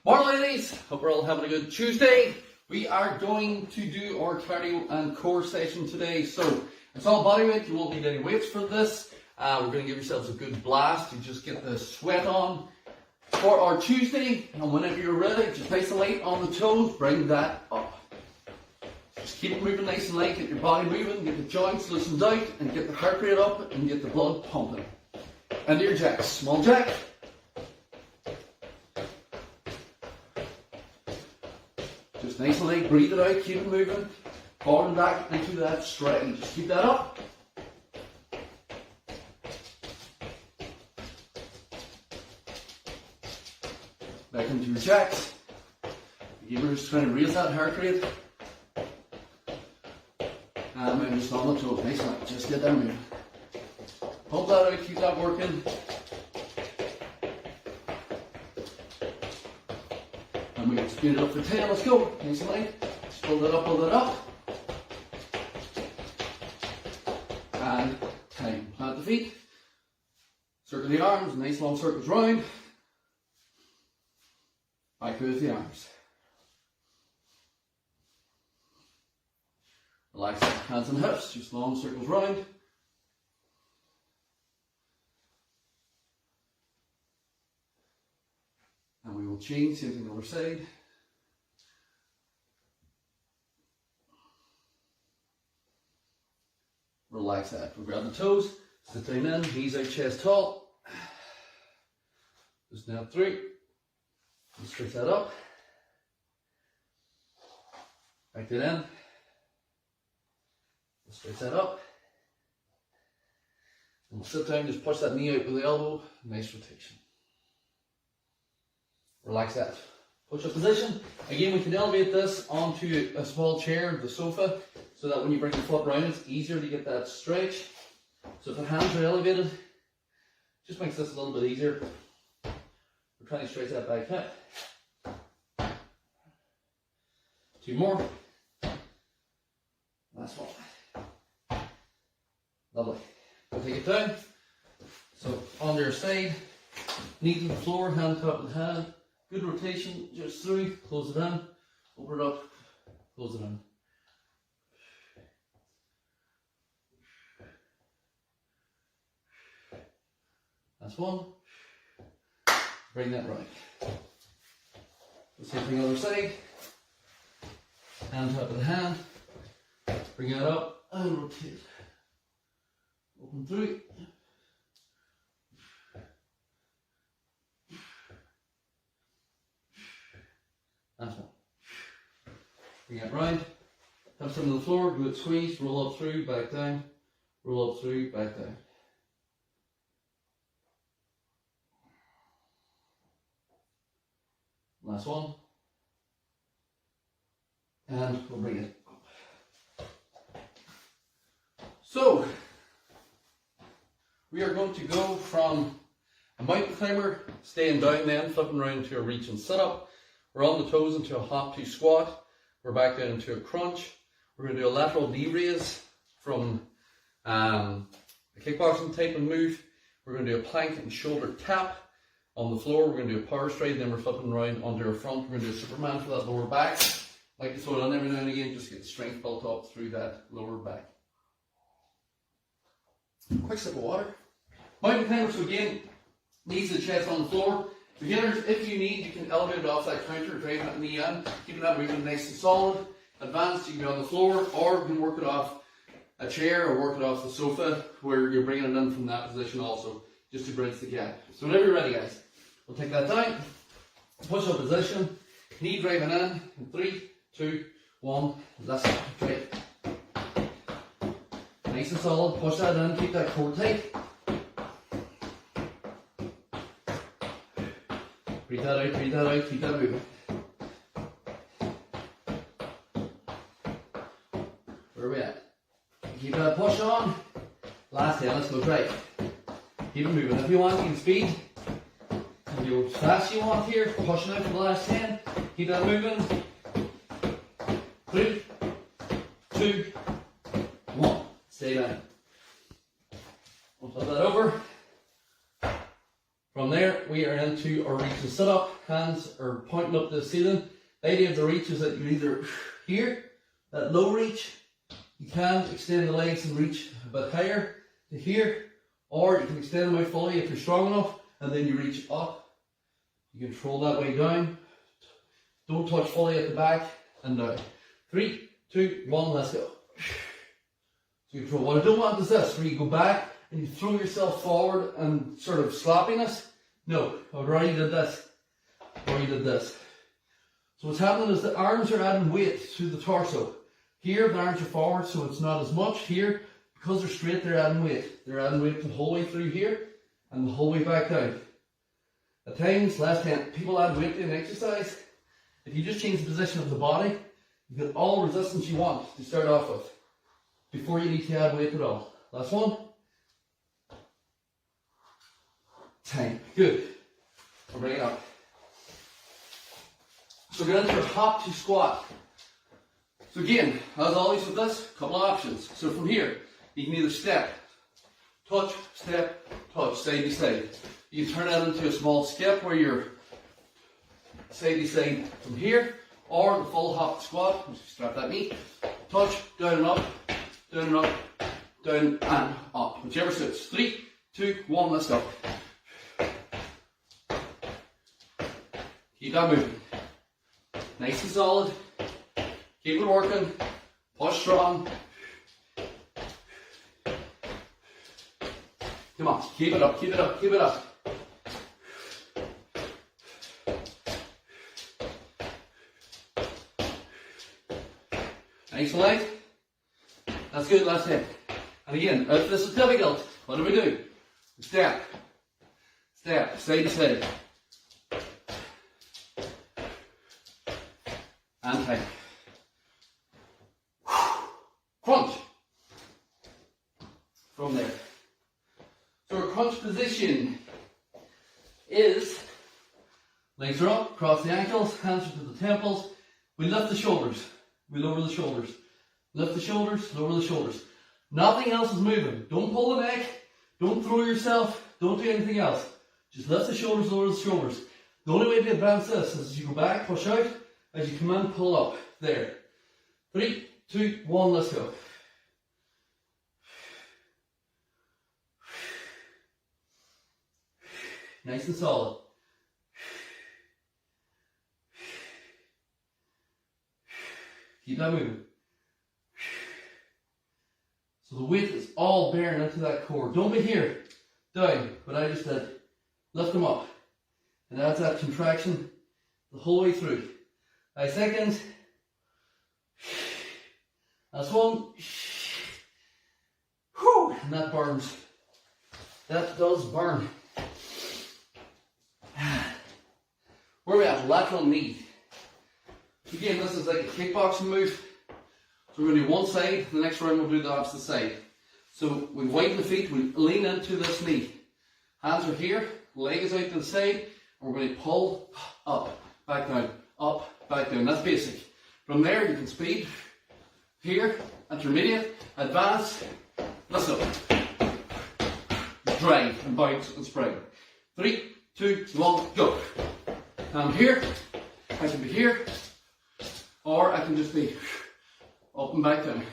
Morning ladies, hope we're all having a good Tuesday. We are going to do our cardio and core session today. So it's all body weight, you won't need any weights for this. We're going to give yourselves a good blast to just get the sweat on for our Tuesday. And whenever you're ready, just nice and light on the toes, bring that up. Just keep it moving nice and light, get your body moving, get the joints loosened out, and get the heart rate up and get the blood pumping. And your jacks, small jack. Just nice and light, breathe it out, keep it moving, forward and back into that stretch. Just keep that up. Back into your jacks. Again, we're just trying to raise that heart rate. And maybe just on the toes, nice and light, just get that moving. Pump that out, keep that working. And we can speed it up for 10, let's go. Nice and light. Just build it up, build it up. And time. Plant the feet. Circle the arms, nice long circles round. Back with the arms. Relax the hands and hips, just long circles round. And we will change, same thing on the other side. Relax that. We'll grab the toes, sit down in, knees out, chest tall. Just now through. And stretch that up. Back it in. Stretch that up. And we'll sit down, just push that knee out with the elbow. Nice rotation. Relax that. Push up position. Again, we can elevate this onto a small chair, the sofa, so that when you bring the foot round, it's easier to get that stretch. So if the hands are elevated, just makes this a little bit easier. We're trying to stretch that back hip. 2 more. Last one. Lovely. We'll take it down. So on your side, knee to the floor, hand top of the hand. Good rotation, just through, close it in, open it up, close it in. That's one. Bring that right. The same thing other side. Hand top of the hand. Bring that up and rotate. Open through. That's one. Bring it round. Hips into the floor, glute squeeze, roll up through, back down. Roll up through, back down. Last one. And we'll bring it up. So, we are going to go from a mountain climber, staying down then, flipping around to a reach and sit up. We're on the toes into a hop to squat. We're back down into a crunch. We're going to do a lateral knee raise from a kickboxing type of move. We're going to do a plank and shoulder tap on the floor. We're going to do a power stride, then we're flipping around onto our front. We're going to do a Superman for that lower back. Like to throw it on every now and again, just get strength built up through that lower back. Quick sip of water. Mountain climber, so again, knees to the chest on the floor. Beginners, if you need, you can elevate it off that counter, drive that knee in, keeping that movement nice and solid. Advanced, you can be on the floor, or you can work it off a chair or work it off the sofa, where you're bringing it in from that position also, just to bridge the gap. So whenever you're ready, guys, we'll take that down, push up position, knee driving in 3, 2, 1, that's it, right. Nice and solid, push that in, keep that core tight. Breathe that out, keep that moving. Where are we at? Keep that push on. Last 10, let's go try. Keep it moving. If you want, you can speed. If you go as fast as you want here, pushing out for the last 10. Keep that moving. 3, 2, 1. Stay down. We'll flip that over. From there, we are into our reach and sit up. Hands are pointing up to the ceiling. The idea of the reach is that you're either here, that low reach, you can extend the legs and reach a bit higher to here, or you can extend them out fully if you're strong enough, and then you reach up. You control that way down. Don't touch fully at the back and down. 3, 2, 1, let's go. So you control. What I don't want is this, where you go back and you throw yourself forward and sort of sloppiness. No, I already did this. Already did this. So what's happening is the arms are adding weight to the torso. Here, the arms are forward, so it's not as much. Here, because they're straight, they're adding weight. They're adding weight the whole way through here and the whole way back down. At times, last time, people add weight to an exercise. If you just change the position of the body, you get all the resistance you want to start off with before you need to add weight at all. Last one. Time. Good. We'll bring it up. So we're going to enter hop to squat. So again, as always with this, a couple of options. So from here, you can either step, touch, step, touch, side to side. You can turn that into a small skip where you're side to side from here, or the full hop squat, which is strap that knee, touch, down and up, down and up, down and up, whichever suits. 3, 2, 1, let's go. Keep that moving. Nice and solid. Keep it working. Push strong. Come on, keep it up, keep it up, keep it up. Nice and light. That's good, last hit. And again, if this is difficult, what do we do? Step, step, side to side. And tight. Crunch. From there. So our crunch position is legs are up, cross the ankles, hands are to the temples. We lift the shoulders, we lower the shoulders. Lift the shoulders, lower the shoulders. Nothing else is moving. Don't pull the neck, don't throw yourself, don't do anything else. Just lift the shoulders, lower the shoulders. The only way to advance this is as you go back, push out, as you come in, pull up. There. 3, 2, 1, let's go. Nice and solid. Keep that moving. So the weight is all bearing into that core. Don't be here, down, but I just did. Lift them up. And adds that contraction the whole way through. 5 seconds. Last one. Whew. And that burns. That does burn. Where are we at? Lateral knee. Again, this is like a kickboxing move. So we're going to do one side, the next round we'll do the opposite side. So we widen the feet, we lean into this knee. Hands are here, leg is out to the side, and we're going to pull up, back down, up, back down. That's basic. From there you can speed, here, intermediate, advance, let's go. Drive and bounce and spring. 3, 2, 1, go. I'm here, I can be here, or I can just be up and back down,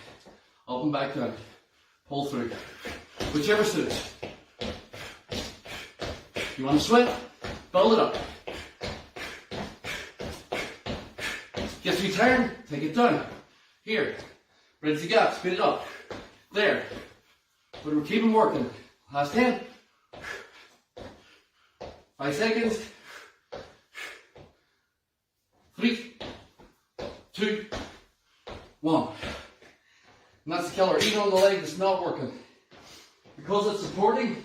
up and back down, pull through, whichever suits. You want to sweat? Build it up. Gets you tired? Take it down. Here, bridge the gap, speed it up. There, but we're keeping working. Last 10, 5 seconds. 3, 2, 1. And that's the killer. Even on the leg that's not working. Because it's supporting,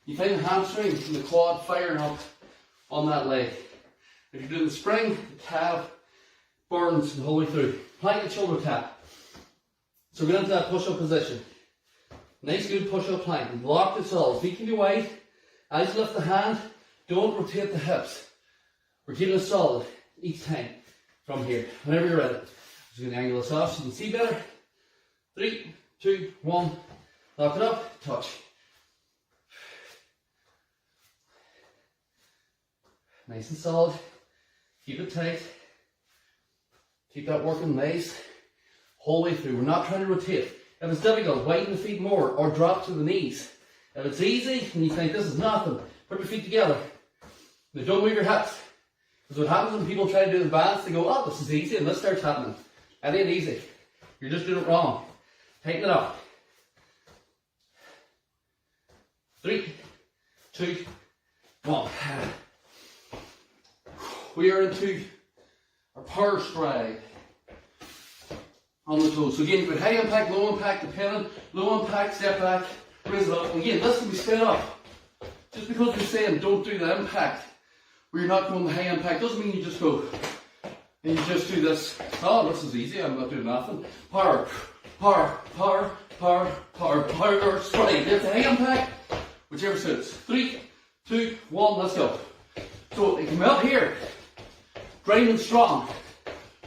you find the hamstring and the quad firing up on that leg. If you're doing the spring, the calf burns the whole way through. Plank and shoulder tap. So we're going into that push-up position. Nice good push-up plank. Lock the solid. Feet can be wide. As you lift the hand, don't rotate the hips. We're keeping it solid each time from here. Whenever you're ready. Just going to angle this off so you can see better. 3, 2, 1. Lock it up. Touch. Nice and solid. Keep it tight. Keep that working nice. Whole way through. We're not trying to rotate. If it's difficult, widen the feet more or drop to the knees. If it's easy and you think this is nothing, put your feet together. Now don't move your hips. Because what happens when people try to do advanced, they go, oh, this is easy, and this starts happening. It ain't easy. You're just doing it wrong. Tighten it up. 3, 2, 1. We are into our power stride on the toes. So again, you've got high impact, low impact, dependent. Low impact, step back, raise it up. And again, this can be sped up. Just because we're saying don't do the impact, where you're not going the high impact, doesn't mean you just go and you just do this. Oh, this is easy, I'm not doing nothing. Power, power, power, power, power, power, stride. There's the high impact, whichever suits. 3, 2, 1, let's go. So it can come out here, grinding strong,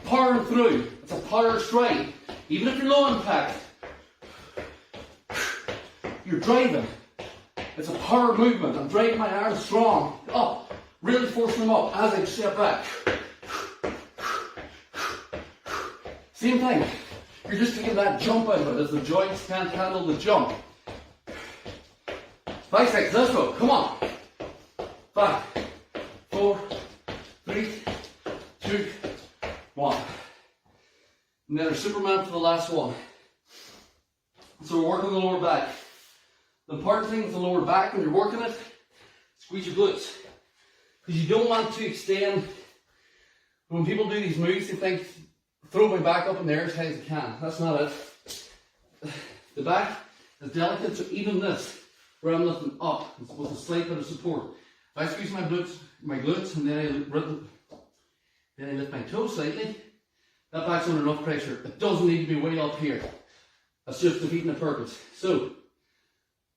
powering through. It's a power stride. Even if you're low impact, you're driving. It's a power movement. I'm driving my arms strong up, really forcing them up as I step back. Same thing. You're just taking that jump out of it as the joints can't handle the jump. 5 seconds, let's go. Come on. 5, 4, 3, 2, 1. And then our Superman for the last one. So we're working the lower back. The important thing with the lower back when you're working it, squeeze your glutes. Because you don't want to extend. When people do these moves, they think, throw my back up in the air as high as I can. That's not it. The back is delicate, so even this, where I'm lifting up with a slight bit of support. If I squeeze my glutes and then I lift my toes slightly, that back's under enough pressure. It doesn't need to be way up here. That's just defeating the purpose. So,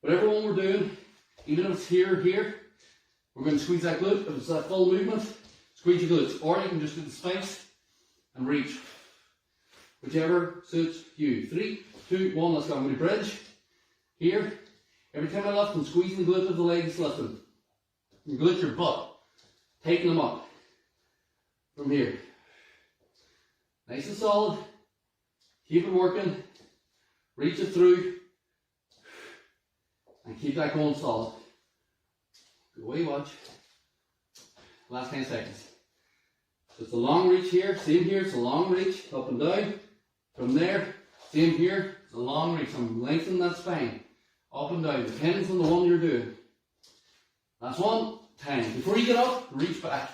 whatever one we're doing, even if it's here or here, we're going to squeeze that glute. If it's that full movement, squeeze your glutes. Or you can just do the spikes and reach. Whichever suits you. 3, 2, 1, let's go. I'm going to bridge. Here. Every time I lift, I'm squeezing the glute of the legs, lifting. You glute your butt. Taking them up. From here. Nice and solid. Keep it working. Reach it through. And keep that going solid. Good way, watch. Last 10 seconds. So it's a long reach here. Same here, it's a long reach. Up and down. From there, same here. It's a long reach. I'm lengthening that spine. Up and down. Depends on the one you're doing. Last one. Time. Before you get up, reach back.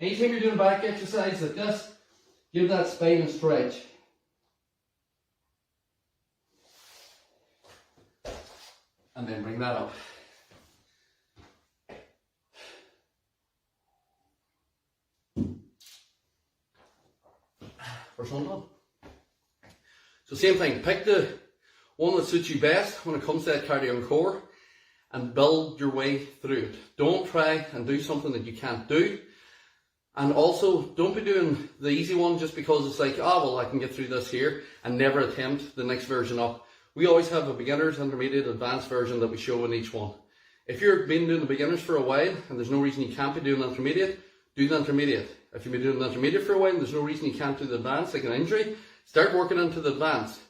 Anytime you're doing a back exercise like this, give that spine a stretch. And then bring that up. First one done. So same thing, pick the one that suits you best when it comes to that cardio and core and build your way through it. Don't try and do something that you can't do. And also, don't be doing the easy one just because it's like, oh, well, I can get through this here and never attempt the next version up. We always have a beginner's, intermediate, advanced version that we show in each one. If you've been doing the beginners for a while and there's no reason you can't be doing the intermediate, do the intermediate. If you've been doing the intermediate for a while and there's no reason you can't do the advanced, like an injury, start working into the advanced.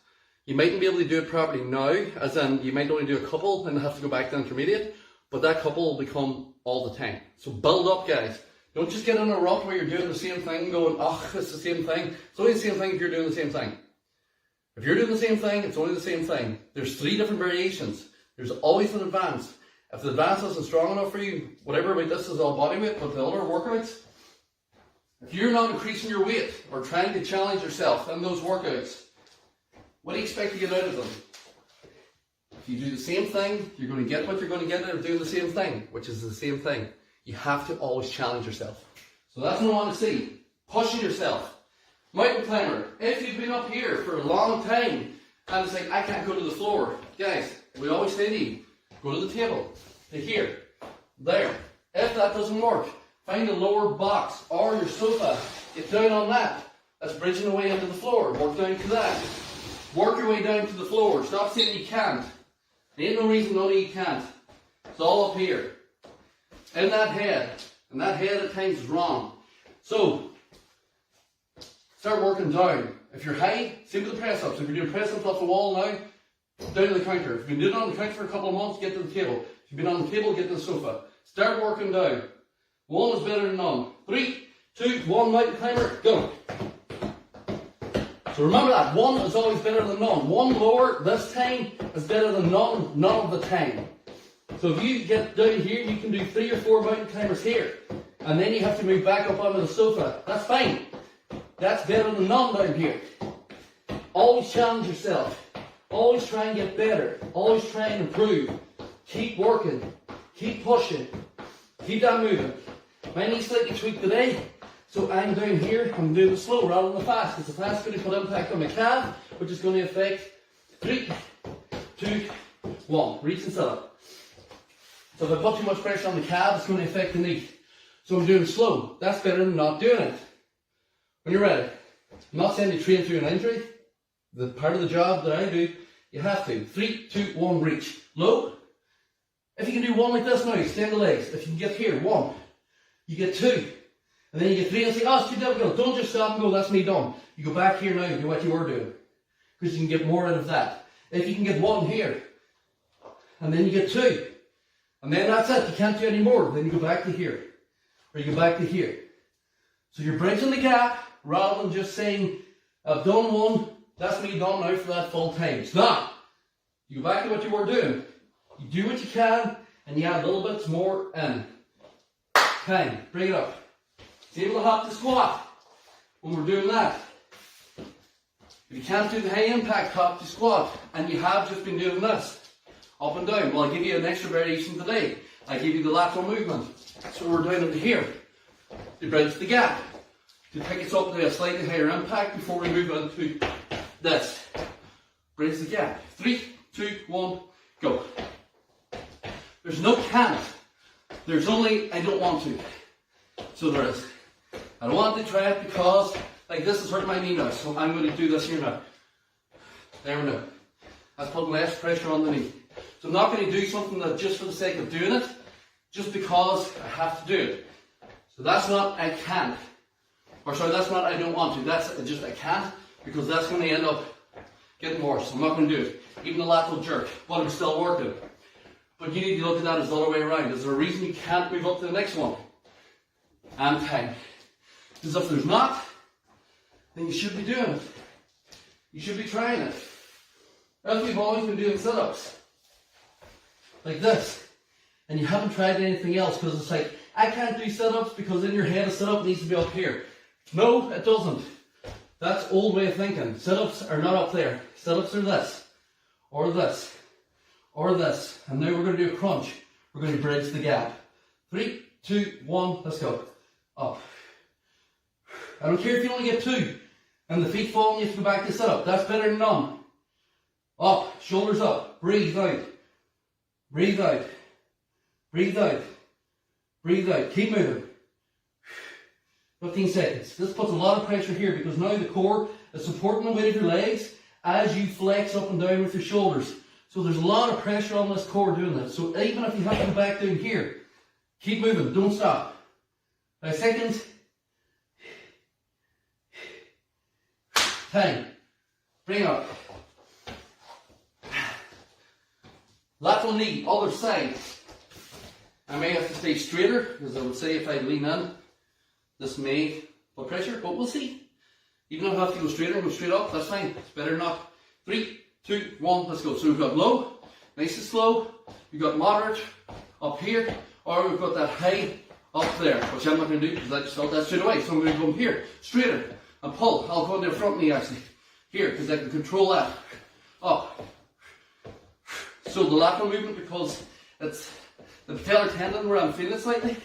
You mightn't be able to do it properly now, as in you might only do a couple and have to go back to intermediate, but that couple will become all the time. So build up, guys. Don't just get in a rut where you're doing the same thing going, oh, it's the same thing. It's only the same thing if you're doing the same thing. If you're doing the same thing, it's only the same thing. There's 3 different variations. There's always an advanced. If the advanced isn't strong enough for you, whatever about this is all body weight, but the other workouts, if you're not increasing your weight or trying to challenge yourself in those workouts, what do you expect to get out of them? If you do the same thing, you're going to get what you're going to get out of doing the same thing, which is the same thing. You have to always challenge yourself. So that's what I want to see. Pushing yourself. Mountain climber, if you've been up here for a long time and it's like, I can't go to the floor. Guys, we always say to you, go to the table, to here, there. If that doesn't work, find a lower box or your sofa. Get down on that. That's bridging the way into the floor. Work down to that. Work your way down to the floor. Stop saying you can't. There ain't no reason none of you can't. It's all up here. In that head. And that head at times is wrong. So, start working down. If you're high, same with the press ups. If you're doing press ups off the wall now, down to the counter. If you've been doing it on the counter for a couple of months, get to the table. If you've been on the table, get to the sofa. Start working down. One is better than none. 3, 2, 1, mountain climber, go. So remember that, one is always better than none. One lower this time is better than none of the time. So if you get down here, you can do 3 or 4 mountain climbers here. And then you have to move back up onto the sofa. That's fine. That's better than none down here. Always challenge yourself. Always try and get better. Always try and improve. Keep working. Keep pushing. Keep that moving. My knee's slightly tweaked today. So I'm down here, I'm doing the slow rather than the fast, because the fast is going to put impact on my calf, which is going to affect 3, 2, 1. Reach and set up. So if I put too much pressure on the calf, it's going to affect the knee. So I'm doing slow. That's better than not doing it. When you're ready, I'm not saying you train through an injury. The part of the job that I do, you have to. 3, 2, 1, reach. Low. If you can do one like this now, extend the legs. If you can get here, 1. You get 2. And then you get 3 and say, oh, it's too difficult. Don't just stop and go, that's me done. You go back here now and do what you were doing. Because you can get more out of that. If you can get 1 here, and then you get 2, and then that's it, you can't do any more. Then you go back to here, or you go back to here. So you're bridging the gap, rather than just saying, I've done 1, that's me done now for that full time. It's not. You go back to what you were doing. You do what you can, and you add little bits more in. Time, bring it up. It's able to hop the squat when we're doing that. If you can't do the high impact hop to squat, and you have just been doing this, up and down, well, I'll give you an extra variation today. I give you the lateral movement. So we're down into here, to bridge the gap, to take us up to a slightly higher impact before we move into this. Bridge the gap. 3, 2, 1, go. There's no can't. There's only I don't want to. So there is. I don't want to try it because, like, this is hurting my knee now, so I'm going to do this here now. There we go. That's putting less pressure on the knee. So I'm not going to do something that just for the sake of doing it, just because I have to do it. So that's not I can't. Or sorry, that's not I don't want to. That's just I can't, because that's going to end up getting worse. I'm not going to do it. Even the lateral jerk, but I'm still working. But you need to look at that as the other way around. Is there a reason you can't move up to the next one? And time. Because if there's not, then you should be doing it. You should be trying it. If you've always been doing sit-ups, like this, and you haven't tried anything else, because it's like, I can't do sit-ups because in your head a sit-up needs to be up here. No, it doesn't. That's old way of thinking. Sit-ups are not up there. Sit-ups are this, or this, or this. And now we're going to do a crunch. We're going to bridge the gap. 3, 2, 1, let's go. Up. I don't care if you only get 2 and the feet fall and you have to go back to sit up. That's better than none. Up, shoulders up, breathe out. Breathe out. Breathe out. Breathe out. Keep moving. 15 seconds. This puts a lot of pressure here because now the core is supporting the weight of your legs as you flex up and down with your shoulders. So there's a lot of pressure on this core doing this. So even if you have to go back down here, keep moving. Don't stop. 5 seconds. Time. Bring it up. Lateral knee, other side. I may have to stay straighter, because I would say if I lean in, this may put pressure, but we'll see. Even if I have to go straighter, go straight up, that's fine. It's better than not. 3, 2, 1, let's go. So we've got low, nice and slow. We've got moderate up here, or we've got that high up there, which I'm not going to do because I just felt that straight away. So I'm going to go here, straighter, and pull. I'll go into the front knee actually, here, because I can control that. Up. So the lateral movement, because it's the patellar tendon where I'm feeling it slightly.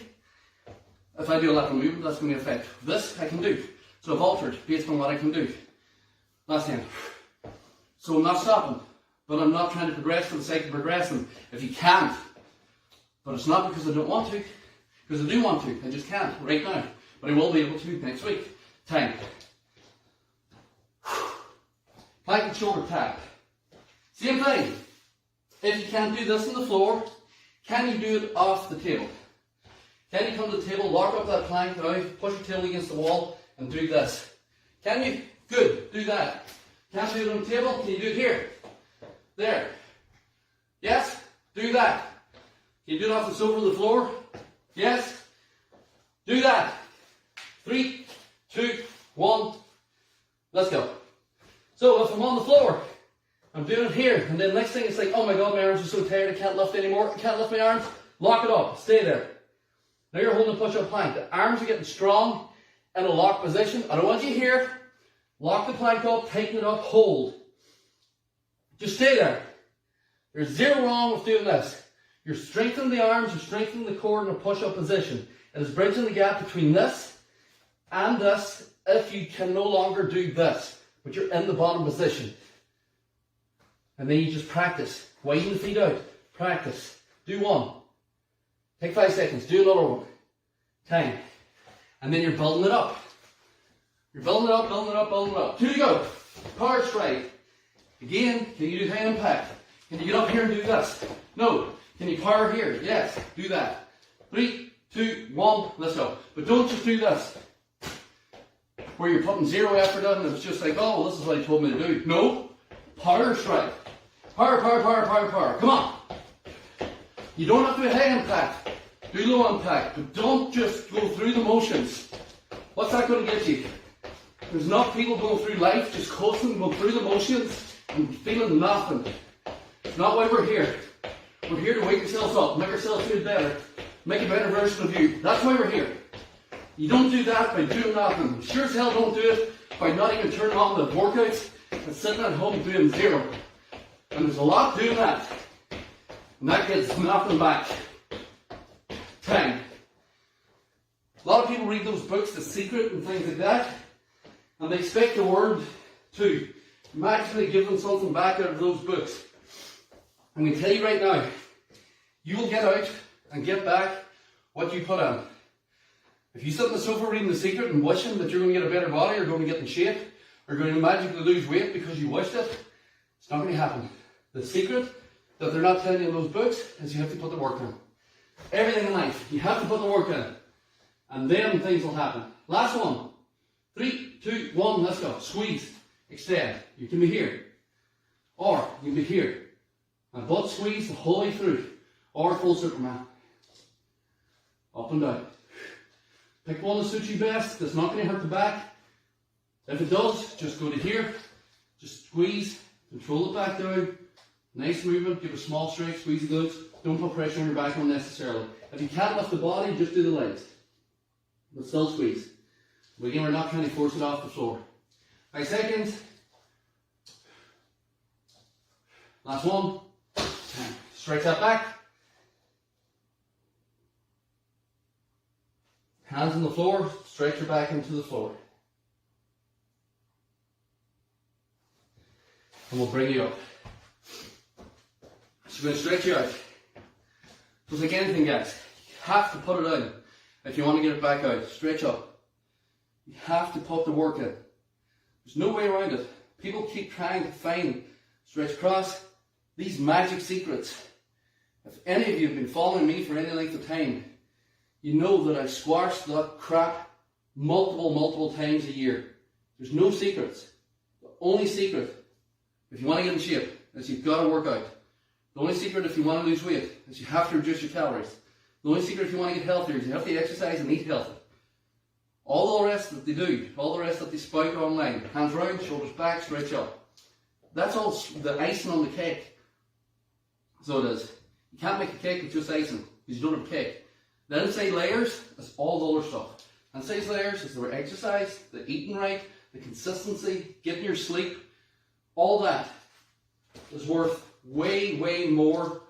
If I do a lateral movement, that's going to affect this. I can do. So I've altered based on what I can do. Last hand. So I'm not stopping, but I'm not trying to progress for the sake of progressing. If you can't, but it's not because I don't want to, because I do want to. I just can't right now, but I will be able to next week. Time. Plank and shoulder tap. Same thing. If you can't do this on the floor, can you do it off the table? Can you come to the table, lock up that plank now, push your tail against the wall, and do this? Can you? Good. Do that. Can't do it on the table? Can you do it here? There. Yes? Do that. Can you do it off the sofa or the floor? Yes? Do that. 3, 2, 1. Let's go. So if I'm on the floor, I'm doing it here, and then next thing it's like, oh my god, my arms are so tired, I can't lift anymore, I can't lift my arms. Lock it up. Stay there. Now you're holding a push-up plank. The arms are getting strong in a locked position. I don't want you here. Lock the plank up, tighten it up, hold. Just stay there. There's zero wrong with doing this. You're strengthening the arms, you're strengthening the core in a push-up position. It is bridging the gap between this and this if you can no longer do this, but you're in the bottom position. And then you just practice. Widen the feet out. Practice. Do one. Take 5 seconds. Do another one. Time. And then you're building it up. You're building it up, building it up, building it up. 2 to go. Power strike. Again, can you do high impact? Can you get up here and do this? No. Can you power here? Yes. Do that. 3, 2, 1. Let's go. But don't just do this, where you're putting zero effort in and it's just like, oh, well, this is what he told me to do. No. Power strike. Power, power, power, power, power. Come on. You don't have to do high impact. Do low impact. But don't just go through the motions. What's that going to get you? There's enough people going through life just coasting, going through the motions and feeling nothing. It's not why we're here. We're here to wake ourselves up, make ourselves feel better, make a better version of you. That's why we're here. You don't do that by doing nothing. You sure as hell don't do it by not even turning on the workouts and sitting at home doing zero. And there's a lot doing that. And that gets nothing back. Time. A lot of people read those books, The Secret and things like that, and they expect the world to magically give them something back out of those books. I'm going to tell you right now, you will get out and get back what you put in. If you sit on the sofa reading The Secret and wishing that you're going to get a better body, or going to get in shape, or going to magically lose weight because you wished it, it's not going to happen. The secret that they're not telling you in those books is you have to put the work in. Everything in life, you have to put the work in. And then things will happen. Last one. 3, 2, 1, let's go. Squeeze. Extend. You can be here. Or you can be here. And butt squeeze the whole way through. Or full Superman. Up and down. Pick one that suits you best. That's not going to hurt the back. If it does, just go to here. Just squeeze. Control it back down. Nice movement. Give a small strike. Squeeze the glutes. Don't put pressure on your back unnecessarily. If you can't lift the body, just do the legs. But still squeeze. But again, we're not trying to force it off the floor. 5 seconds. Last one. Stretch that back. Hands on the floor. Stretch your back into the floor. And we'll bring you up. So we're going to stretch you out. So it's like anything, guys. You have to put it in if you want to get it back out. Stretch up. You have to put the work in. There's no way around it. People keep trying to find stretch across these magic secrets. If any of you have been following me for any length of time, you know that I squash that crap multiple times a year. There's no secrets. The only secret, if you want to get in shape, is you've got to work out. The only secret if you want to lose weight is you have to reduce your calories. The only secret if you want to get healthier is you have to exercise and eat healthy. All the rest that they do, all the rest that they spout online, hands round, shoulders back, stretch up. That's all the icing on the cake. So it is. You can't make a cake with just icing, because you don't have a cake. The inside layers is all the other stuff. Inside layers is the exercise, the eating right, the consistency, getting your sleep. All that is worth way more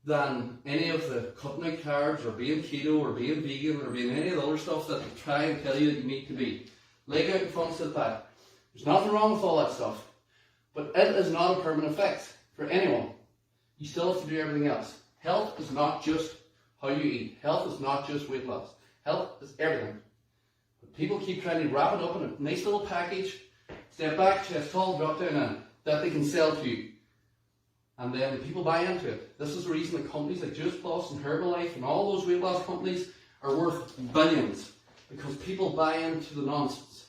than any of the cutting out carbs or being keto or being vegan or being any of the other stuff that they try and tell you that you need to be. Leg out in front, sit back. There's nothing wrong with all that stuff. But it is not a permanent fix for anyone. You still have to do everything else. Health is not just how you eat. Health is not just weight loss. Health is everything. But people keep trying to wrap it up in a nice little package, step back, chest tall, drop down in, that they can sell to you. And then people buy into it. This is the reason that companies like Juice Plus and Herbalife and all those weight loss companies are worth billions because people buy into the nonsense.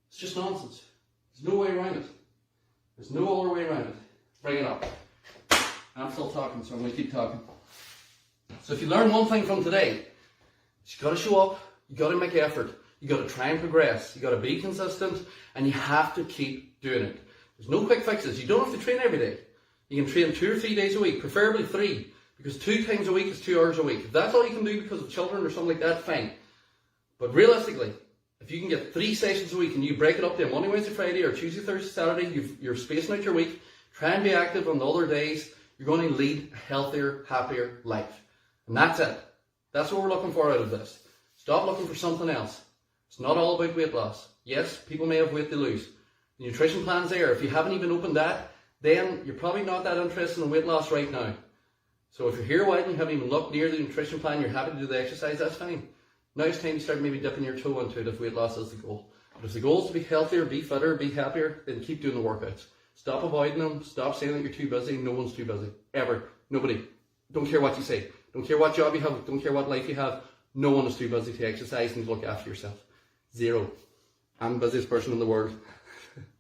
It's just nonsense. There's no way around it. There's no other way around it. Bring it up. I'm still talking, so I'm going to keep talking. So if you learn one thing from today, you've got to show up, you've got to make effort, you've got to try and progress, you've got to be consistent, and you have to keep doing it. There's no quick fixes. You don't have to train every day. You can train 2 or 3 days a week, preferably 3, because 2 times a week is 2 hours a week. If that's all you can do because of children or something like that, fine. But realistically, if you can get 3 sessions a week and you break it up to Monday, Wednesday, Friday, or Tuesday, Thursday, Saturday, you're spacing out your week, try and be active on the other days, you're going to lead a healthier, happier life. And that's it. That's what we're looking for out of this. Stop looking for something else. It's not all about weight loss. Yes, people may have weight to lose. The nutrition plan's there. If you haven't even opened that, then you're probably not that interested in weight loss right now. So if you're here a while and you haven't even looked near the nutrition plan, you're happy to do the exercise, that's fine. Now it's time to start maybe dipping your toe into it if weight loss is the goal. But if the goal is to be healthier, be fitter, be happier, then keep doing the workouts. Stop avoiding them. Stop saying that you're too busy. No one's too busy. Ever. Nobody. Don't care what you say. Don't care what job you have. Don't care what life you have. No one is too busy to exercise and to look after yourself. 0. I'm the busiest person in the world.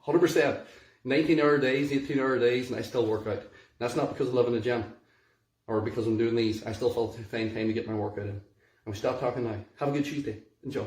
100%. 19-hour days, 18-hour days, and I still work out. That's not because I live in a gym or because I'm doing these. I still find time to get my workout in. And we stop talking now. Have a good Tuesday. Enjoy.